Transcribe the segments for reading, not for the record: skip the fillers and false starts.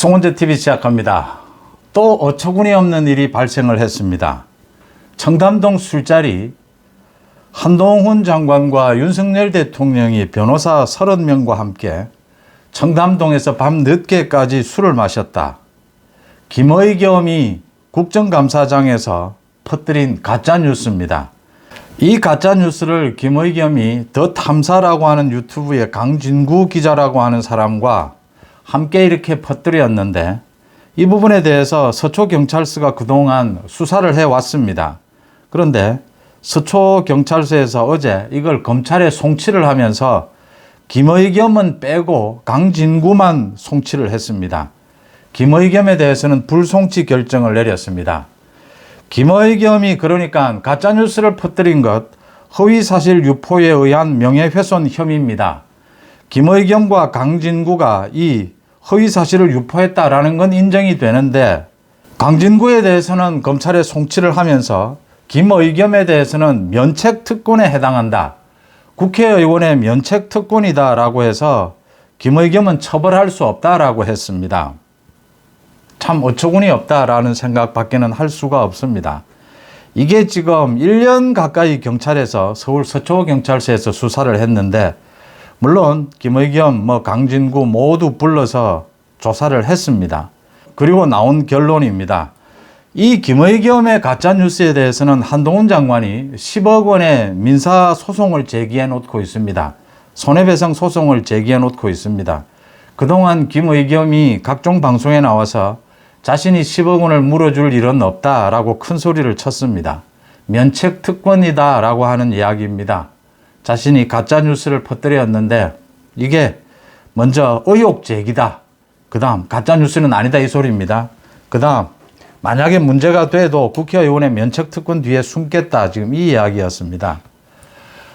송은재 TV 시작합니다. 또 어처구니 없는 일이 발생을 했습니다. 청담동 술자리 한동훈 장관과 윤석열 대통령이 변호사 30명과 함께 청담동에서 밤 늦게까지 술을 마셨다. 김의겸이 국정감사장에서 퍼뜨린 가짜뉴스입니다. 이 가짜뉴스를 김의겸이 더 탐사라고 하는 유튜브의 강진구 기자라고 하는 사람과 함께 이렇게 퍼뜨렸는데, 이 부분에 대해서 서초경찰서가 그동안 수사를 해왔습니다. 그런데 서초경찰서에서 어제 이걸 검찰에 송치를 하면서 김의겸은 빼고 강진구만 송치를 했습니다. 김의겸에 대해서는 불송치 결정을 내렸습니다. 김의겸이 그러니까 가짜뉴스를 퍼뜨린 것, 허위사실 유포에 의한 명예훼손 혐의입니다. 김의겸과 강진구가 이 허위사실을 유포했다라는 건 인정이 되는데, 강진구에 대해서는 검찰에 송치를 하면서 김의겸에 대해서는 면책특권에 해당한다. 국회의원의 면책특권이다 라고 해서 김의겸은 처벌할 수 없다라고 했습니다. 참 어처구니 없다라는 생각밖에는 할 수가 없습니다. 이게 지금 1년 가까이 경찰에서 서울 서초경찰서에서 수사를 했는데, 물론 김의겸, 강진구 모두 불러서 조사를 했습니다. 그리고 나온 결론입니다. 이 김의겸의 가짜뉴스에 대해서는 한동훈 장관이 10억 원의 민사소송을 제기해 놓고 있습니다. 손해배상 소송을 제기해 놓고 있습니다. 그동안 김의겸이 각종 방송에 나와서 자신이 10억 원을 물어줄 일은 없다라고 큰 소리를 쳤습니다. 면책특권이다 라고 하는 이야기입니다. 자신이 가짜뉴스를 퍼뜨렸는데 이게 먼저 의혹 제기다. 그 다음 가짜뉴스는 아니다 이 소리입니다. 그 다음 만약에 문제가 돼도 국회의원의 면책특권 뒤에 숨겠다. 지금 이 이야기였습니다.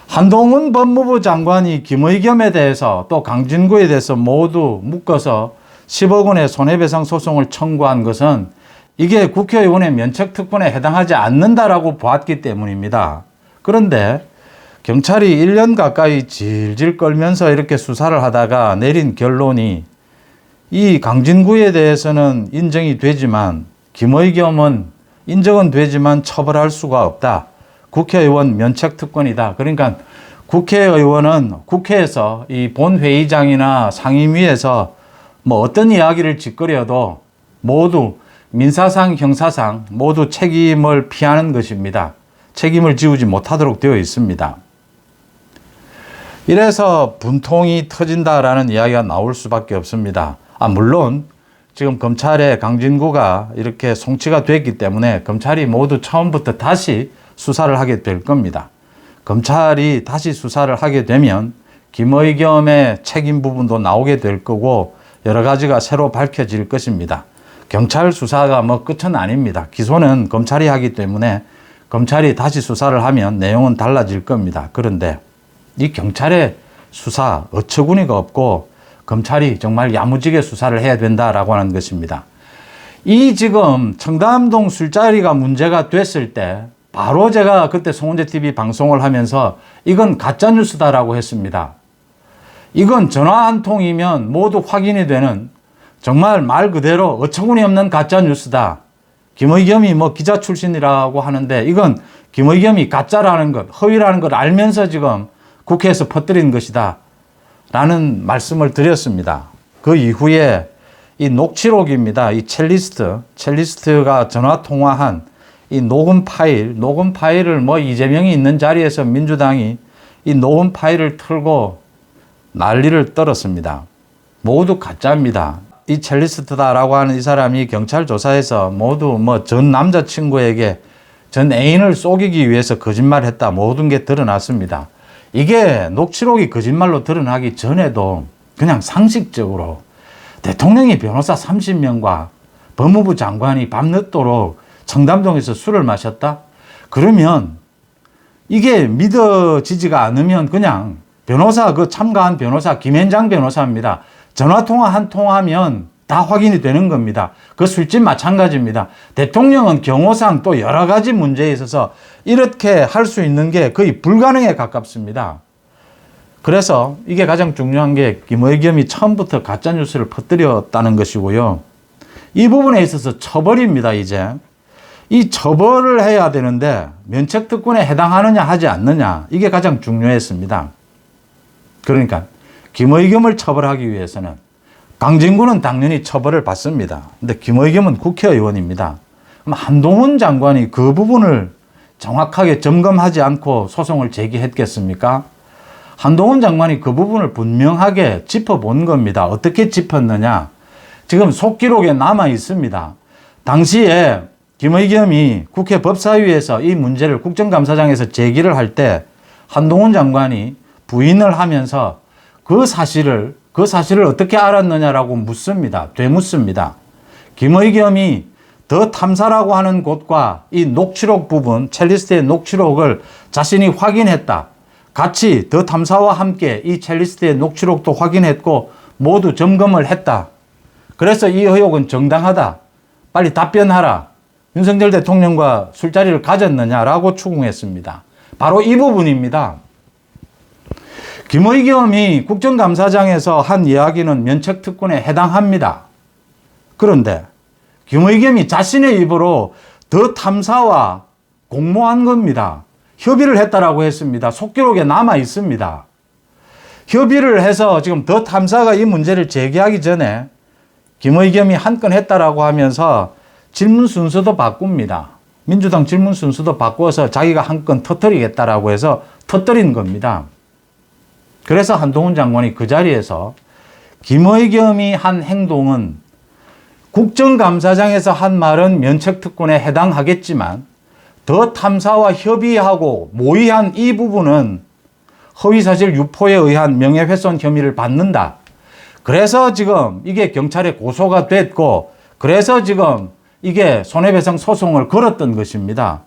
한동훈 법무부 장관이 김의겸에 대해서 또 강진구에 대해서 모두 묶어서 10억 원의 손해배상 소송을 청구한 것은 이게 국회의원의 면책특권에 해당하지 않는다라고 보았기 때문입니다. 그런데 경찰이 1년 가까이 질질 끌면서 이렇게 수사를 하다가 내린 결론이, 이 강진구에 대해서는 인정이 되지만 김의겸은 인정은 되지만 처벌할 수가 없다. 국회의원 면책특권이다. 그러니까 국회의원은 국회에서 이 본회의장이나 상임위에서 어떤 이야기를 짓거려도 모두 민사상, 형사상 모두 책임을 피하는 것입니다. 책임을 지우지 못하도록 되어 있습니다. 이래서 분통이 터진다라는 이야기가 나올 수밖에 없습니다. 물론 지금 검찰에 강진구가 이렇게 송치가 됐기 때문에 검찰이 모두 처음부터 다시 수사를 하게 될 겁니다. 검찰이 다시 수사를 하게 되면 김의겸의 책임 부분도 나오게 될 거고 여러 가지가 새로 밝혀질 것입니다. 경찰 수사가 끝은 아닙니다. 기소는 검찰이 하기 때문에 검찰이 다시 수사를 하면 내용은 달라질 겁니다. 그런데 이 경찰의 수사 어처구니가 없고 검찰이 정말 야무지게 수사를 해야 된다라고 하는 것입니다. 이 지금 청담동 술자리가 문제가 됐을 때 바로 제가 그때 송은재 TV 방송을 하면서 이건 가짜뉴스다라고 했습니다. 이건 전화 한 통이면 모두 확인이 되는 정말 말 그대로 어처구니 없는 가짜뉴스다. 김의겸이 기자 출신이라고 하는데 이건 김의겸이 가짜라는 것, 허위라는 걸 알면서 지금 국회에서 퍼뜨린 것이다 라는 말씀을 드렸습니다. 그 이후에 이 녹취록입니다. 이 첼리스트가 전화통화한 이 녹음 파일을 이재명이 있는 자리에서 민주당이 이 녹음 파일을 틀고 난리를 떨었습니다. 모두 가짜입니다. 이 첼리스트다라고 하는 이 사람이 경찰 조사에서 모두 전 남자친구에게 전 애인을 속이기 위해서 거짓말했다. 모든 게 드러났습니다. 이게 녹취록이 거짓말로 드러나기 전에도 그냥 상식적으로 대통령이 변호사 30명과 법무부 장관이 밤늦도록 청담동에서 술을 마셨다? 그러면 이게 믿어지지가 않으면 그냥 참가한 변호사 김현장 변호사입니다. 전화통화 한 통하면 다 확인이 되는 겁니다. 그 술집 마찬가지입니다. 대통령은 경호상 또 여러 가지 문제에 있어서 이렇게 할 수 있는 게 거의 불가능에 가깝습니다. 그래서 이게 가장 중요한 게 김의겸이 처음부터 가짜뉴스를 퍼뜨렸다는 것이고요. 이 부분에 있어서 처벌입니다, 이제. 이 처벌을 해야 되는데 면책특권에 해당하느냐 하지 않느냐, 이게 가장 중요했습니다. 그러니까 김의겸을 처벌하기 위해서는 강진구는 당연히 처벌을 받습니다. 근데 김의겸은 국회의원입니다. 그럼 한동훈 장관이 그 부분을 정확하게 점검하지 않고 소송을 제기했겠습니까? 한동훈 장관이 그 부분을 분명하게 짚어본 겁니다. 어떻게 짚었느냐? 지금 속기록에 남아 있습니다. 당시에 김의겸이 국회 법사위에서 이 문제를 국정감사장에서 제기를 할 때 한동훈 장관이 부인을 하면서 그 사실을 어떻게 알았느냐라고 묻습니다. 되묻습니다. 김의겸이 더 탐사라고 하는 곳과 이 녹취록 부분, 첼리스트의 녹취록을 자신이 확인했다. 같이 더 탐사와 함께 이 첼리스트의 녹취록도 확인했고 모두 점검을 했다. 그래서 이 의혹은 정당하다. 빨리 답변하라. 윤석열 대통령과 술자리를 가졌느냐라고 추궁했습니다. 바로 이 부분입니다. 김의겸이 국정감사장에서 한 이야기는 면책특권에 해당합니다. 그런데 김의겸이 자신의 입으로 더 탐사와 공모한 겁니다. 협의를 했다라고 했습니다. 속기록에 남아 있습니다. 협의를 해서 지금 더 탐사가 이 문제를 제기하기 전에 김의겸이 한 건 했다라고 하면서 질문 순서도 바꿉니다. 민주당 질문 순서도 바꿔서 자기가 한 건 터뜨리겠다라고 해서 터뜨린 겁니다. 그래서 한동훈 장관이 그 자리에서 김의겸이 한 행동은 국정감사장에서 한 말은 면책특권에 해당하겠지만 더 탐사와 협의하고 모의한 이 부분은 허위사실 유포에 의한 명예훼손 혐의를 받는다. 그래서 지금 이게 경찰에 고소가 됐고 그래서 지금 이게 손해배상 소송을 걸었던 것입니다.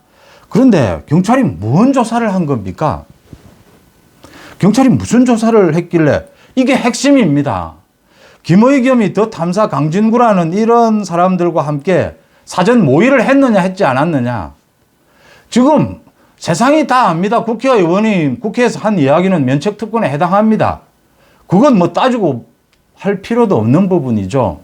그런데 경찰이 무슨 조사를 한 겁니까? 경찰이 무슨 조사를 했길래 이게 핵심입니다. 김의겸이 더 탐사 강진구라는 이런 사람들과 함께 사전 모의를 했느냐 했지 않았느냐. 지금 세상이 다 압니다. 국회의원이 국회에서 한 이야기는 면책특권에 해당합니다. 그건 뭐 따지고 할 필요도 없는 부분이죠.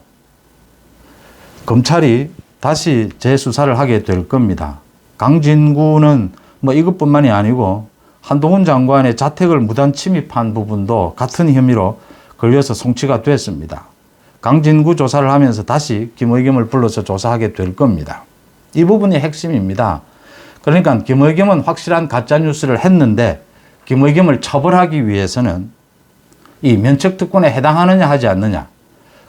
검찰이 다시 재수사를 하게 될 겁니다. 강진구는 뭐 이것뿐만이 아니고 한동훈 장관의 자택을 무단 침입한 부분도 같은 혐의로 걸려서 송치가 됐습니다. 강진구 조사를 하면서 다시 김의겸을 불러서 조사하게 될 겁니다. 이 부분이 핵심입니다. 그러니까 김의겸은 확실한 가짜뉴스를 했는데 김의겸을 처벌하기 위해서는 이 면책특권에 해당하느냐 하지 않느냐,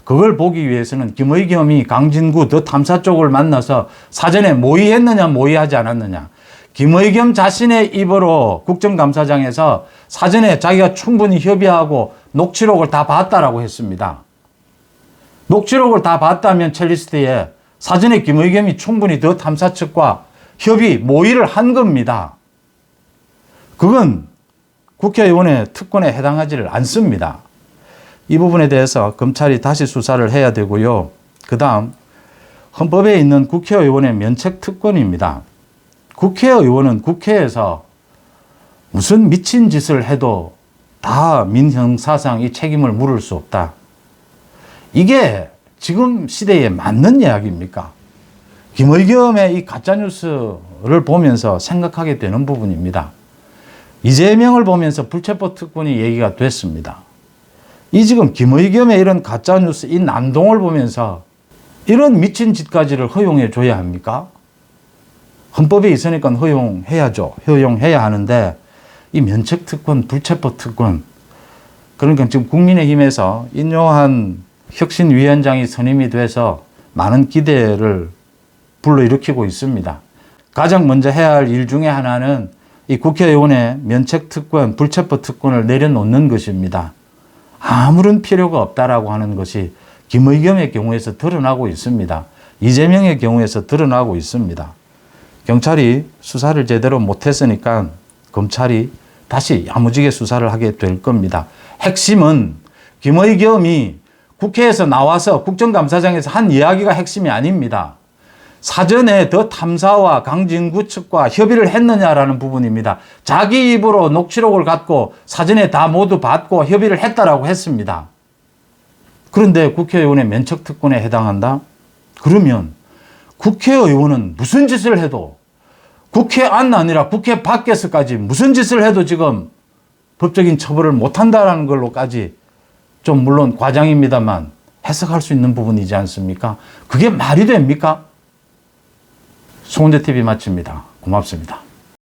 그걸 보기 위해서는 김의겸이 강진구 더 탐사 쪽을 만나서 사전에 모의했느냐 모의하지 않았느냐, 김의겸 자신의 입으로 국정감사장에서 사전에 자기가 충분히 협의하고 녹취록을 다 봤다라고 했습니다. 녹취록을 다 봤다면 첼리스트에 사전에 김의겸이 충분히 더 탐사 측과 협의, 모의를 한 겁니다. 그건 국회의원의 특권에 해당하지를 않습니다. 이 부분에 대해서 검찰이 다시 수사를 해야 되고요. 그 다음 헌법에 있는 국회의원의 면책특권입니다. 국회의원은 국회에서 무슨 미친 짓을 해도 다 민형사상 이 책임을 물을 수 없다. 이게 지금 시대에 맞는 이야기입니까? 김의겸의 이 가짜뉴스를 보면서 생각하게 되는 부분입니다. 이재명을 보면서 불체포 특권이 얘기가 됐습니다. 이 지금 김의겸의 이런 가짜뉴스, 이 난동을 보면서 이런 미친 짓까지를 허용해 줘야 합니까? 헌법에 있으니까 허용해야죠. 허용해야 하는데 이 면책특권, 불체포특권, 그러니까 지금 국민의힘에서 인요한 혁신위원장이 선임이 돼서 많은 기대를 불러일으키고 있습니다. 가장 먼저 해야 할 일 중에 하나는 이 국회의원의 면책특권, 불체포특권을 내려놓는 것입니다. 아무런 필요가 없다라고 하는 것이 김의겸의 경우에서 드러나고 있습니다. 이재명의 경우에서 드러나고 있습니다. 경찰이 수사를 제대로 못했으니까 검찰이 다시 야무지게 수사를 하게 될 겁니다. 핵심은 김의겸이 국회에서 나와서 국정감사장에서 한 이야기가 핵심이 아닙니다. 사전에 더 탐사와 강진구 측과 협의를 했느냐라는 부분입니다. 자기 입으로 녹취록을 갖고 사전에 다 모두 받고 협의를 했다라고 했습니다. 그런데 국회의원의 면책특권에 해당한다? 그러면 국회의원은 무슨 짓을 해도 국회 안 아니라 국회 밖에서까지 무슨 짓을 해도 지금 법적인 처벌을 못한다는 걸로까지 좀 물론 과장입니다만 해석할 수 있는 부분이지 않습니까? 그게 말이 됩니까? 송은재TV 마칩니다. 고맙습니다.